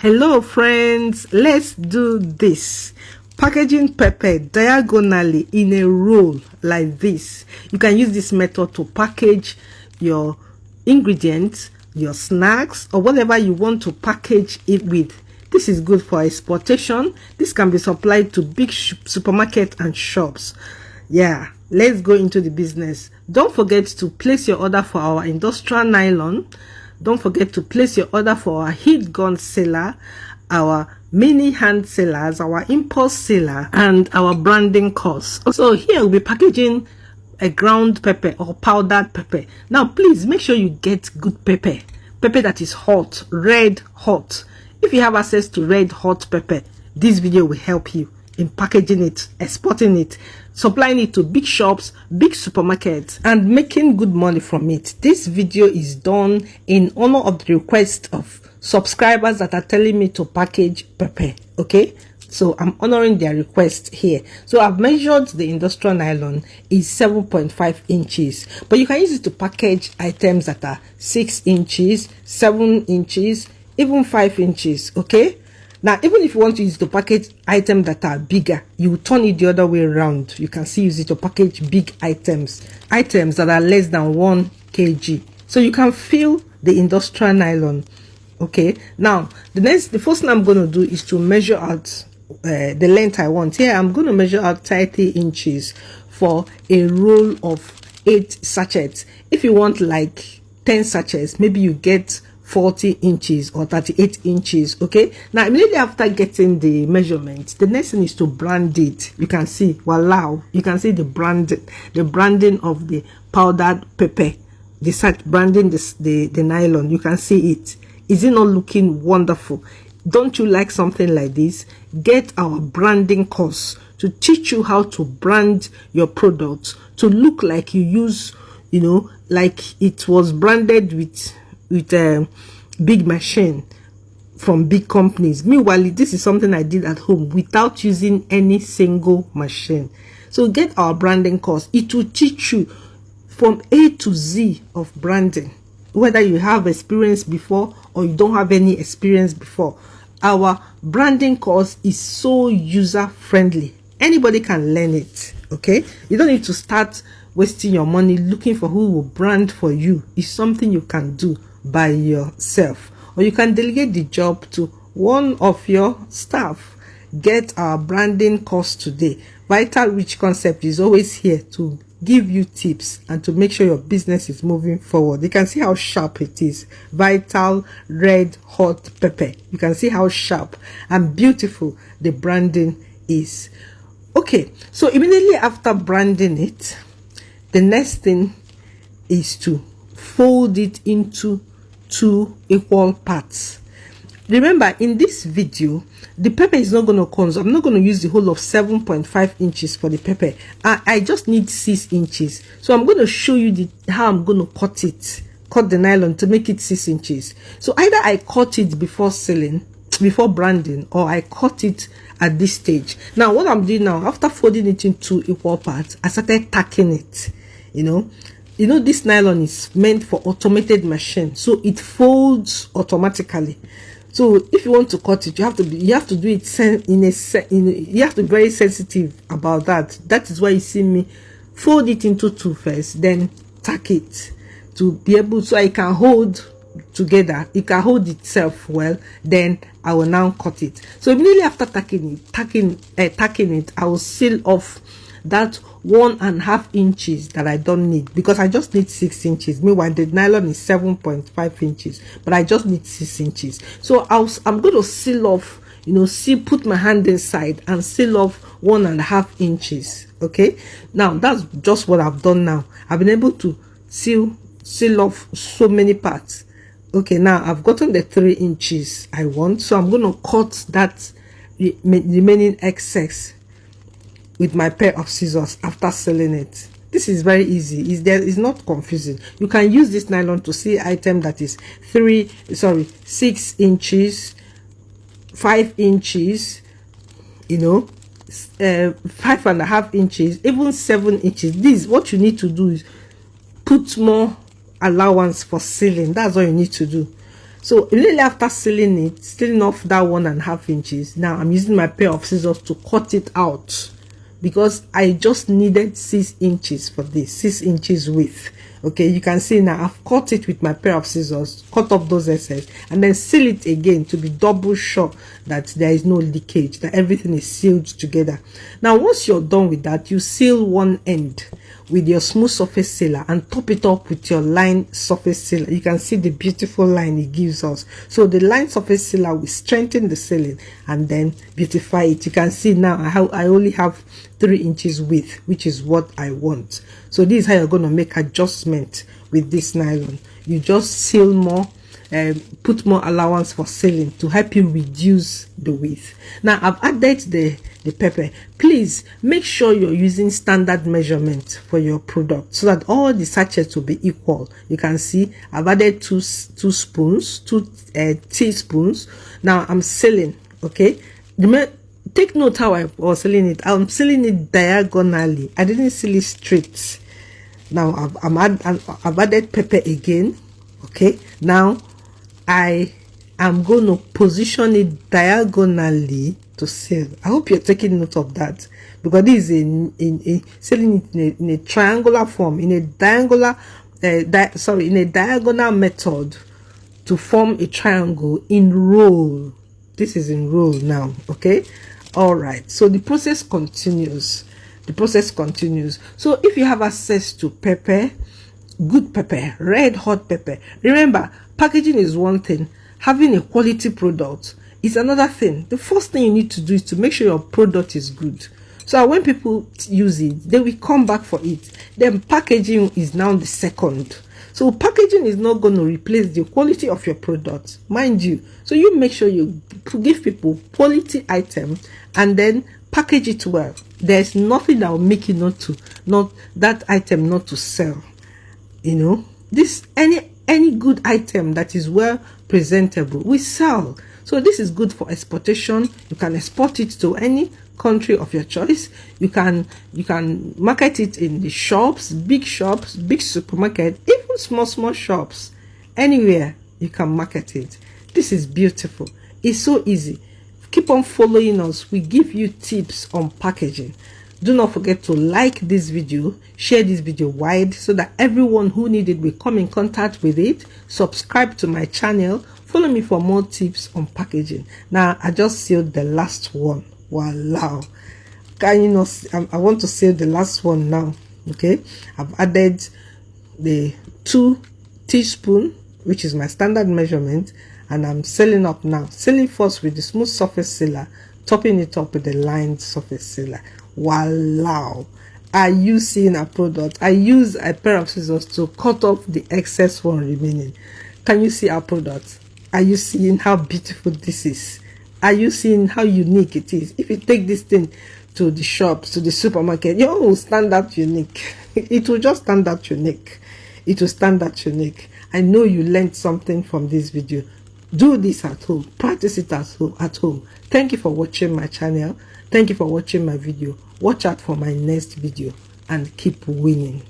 Hello friends, let's do this. Packaging pepper diagonally in a roll like this. You can use this method to package your ingredients, your snacks, or whatever you want to package it with. This is good for exportation. This can be supplied to big supermarkets and shops. Yeah, let's go into the business. Don't forget to place your order for our industrial nylon. Don't forget to place your order for our heatgunsealer, our mini hand sealers, our impulse sealer, and our branding course. So here we'll be packaging a ground pepper or powdered pepper. Now please make sure you get good pepper that is hot, red hot. If you have access to red hot pepper, this video will help you in packaging it, exporting it, supplying it to big shops, big supermarkets, and making good money from it. This video is done in honor of the request of subscribers that are telling me to package pepper. Okay, so I'm honoring their request here. So I've measured the industrial nylon is 7.5 inches, but you can use it to package items that are 6 inches, 7 inches, even 5 inches. Okay, now even if you want to use it to package items that are bigger, you turn it the other way around. You can still use it to package big items that are less than 1 kg. So you can fill the industrial nylon. Okay, now the first thing I'm going to do is to measure out the length I want. Here I'm going to measure out 30 inches for a roll of 8 sachets. If you want like 10 sachets, maybe you get 40 inches or 38 inches. Okay, now immediately after getting the measurement, the next thing is to brand it. You can see, wow, you can see the branding of the powdered pepper, branding the nylon. You can see it. Is it not looking wonderful? Don't you like something like this? Get our branding course to teach you how to brand your products to look like you use, like it was branded with a big machine from big companies. Meanwhile, this is something I did at home without using any single machine. So get our branding course. It will teach you from A to Z of branding, whether you have experience before or you don't have any experience before. Our branding course is so user friendly. Anybody can learn it. Okay, you don't need to start wasting your money looking for who will brand for you. It's something you can do by yourself, or you can delegate the job to one of your staff. Get our branding course today. Vital Rich Concept is always here to give you tips and to make sure your business is moving forward. You can see how sharp it is. Vital red hot pepper. You can see how sharp and beautiful the branding is. Okay, so immediately after branding it, the next thing is to fold it into 2 equal parts. Remember, in this video, the pepper is not going to consume. I'm not going to use the whole of 7.5 inches for the pepper. I just need 6 inches. So I'm going to show you how I'm going to cut the nylon to make it 6 inches. So either I cut it before sealing, before branding, or I cut it at this stage. Now what I'm doing now, after folding it into equal parts, I started tacking it. This nylon is meant for automated machine, so it folds automatically. So if you want to cut it, you have to do it you have to be very sensitive about that. That is why you see me fold it into 2 first, then tack it to be able, so I can hold together. It can hold itself well. Then I will now cut it. So immediately after tacking it, I will seal off that 1.5 inches that I don't need, because I just need 6 inches. Meanwhile, the nylon is 7.5 inches, but I just need 6 inches. So I'm going to seal off, put my hand inside and seal off 1.5 inches. Okay, now that's just what I've done. Now I've been able to seal off so many parts. Okay, now I've gotten the 3 inches I want, so I'm going to cut that remaining excess with my pair of scissors after sealing it. This is very easy. It's not confusing. You can use this nylon to seal item that is 6 inches, 5 inches, 5.5 inches, even 7 inches. This, what you need to do is put more allowance for sealing. That's all you need to do. So immediately after sealing off that 1.5 inches, now I'm using my pair of scissors to cut it out, because I just needed 6 inches for this, 6 inches width. Okay, you can see now I've cut it with my pair of scissors, cut off those excess, and then seal it again to be double sure that there is no leakage, that everything is sealed together. Now once you're done with that, you seal one end with your smooth surface sealer and top it up with your line surface sealer. You can see the beautiful line it gives us. So the line surface sealer will strengthen the sealing and then beautify it. You can see now I only have 3 inches width, which is what I want. So this is how you're going to make adjustment with this nylon. You just seal more, put more allowance for sealing to help you reduce the width. Now I've added the pepper. Please make sure you're using standard measurement for your product so that all the sachets will be equal. You can see I've added two teaspoons. Now I'm sealing. Okay, take note how I was sealing it. I'm sealing it diagonally. I didn't seal it straight. Now I've added pepper again. Okay, now I am going to position it diagonally to seal. I hope you're taking note of that, because this is in sealing it in a triangular form, in a diagonal method to form a triangle in roll. This is in roll now. Okay, all right. So the process continues. So if you have access to pepper, good pepper, red hot pepper, remember, packaging is one thing, having a quality product is another thing. The first thing you need to do is to make sure your product is good, so that when people use it, they will come back for it. Then packaging is now the second. So packaging is not going to replace the quality of your product, mind you. So you make sure you give people quality item and then package it well. There's nothing that will make you not that item not to sell. You know, this any good item that is well presentable we sell. So this is good for exportation. You can export it to any country of your choice. You can market it in the shops, big supermarket, even small shops. Anywhere you can market it. This is beautiful. It's so easy. Keep on following us. We give you tips on packaging. Do not forget to like this video, share this video wide so that everyone who needs it will come in contact with it. Subscribe to my channel. Follow me for more tips on packaging. Now I just sealed the last one. Wow. Can you know, I want to seal the last one now. Okay, I've added the 2 teaspoons, which is my standard measurement, and I'm sealing up now. Sealing first with the smooth surface sealer, topping it up with the lined surface sealer. Wow. Are you seeing a product? I use a pair of scissors to cut off the excess one remaining. Can you see our product? Are you seeing how beautiful this is? Are you seeing how unique it is? If you take this thing to the shops, to the supermarket, you will stand out unique. It will just stand out unique. It will stand out unique. I know you learned something from this video. Do this at home. Practice it at home. Thank you for watching my channel. Thank you for watching my video. Watch out for my next video and keep winning.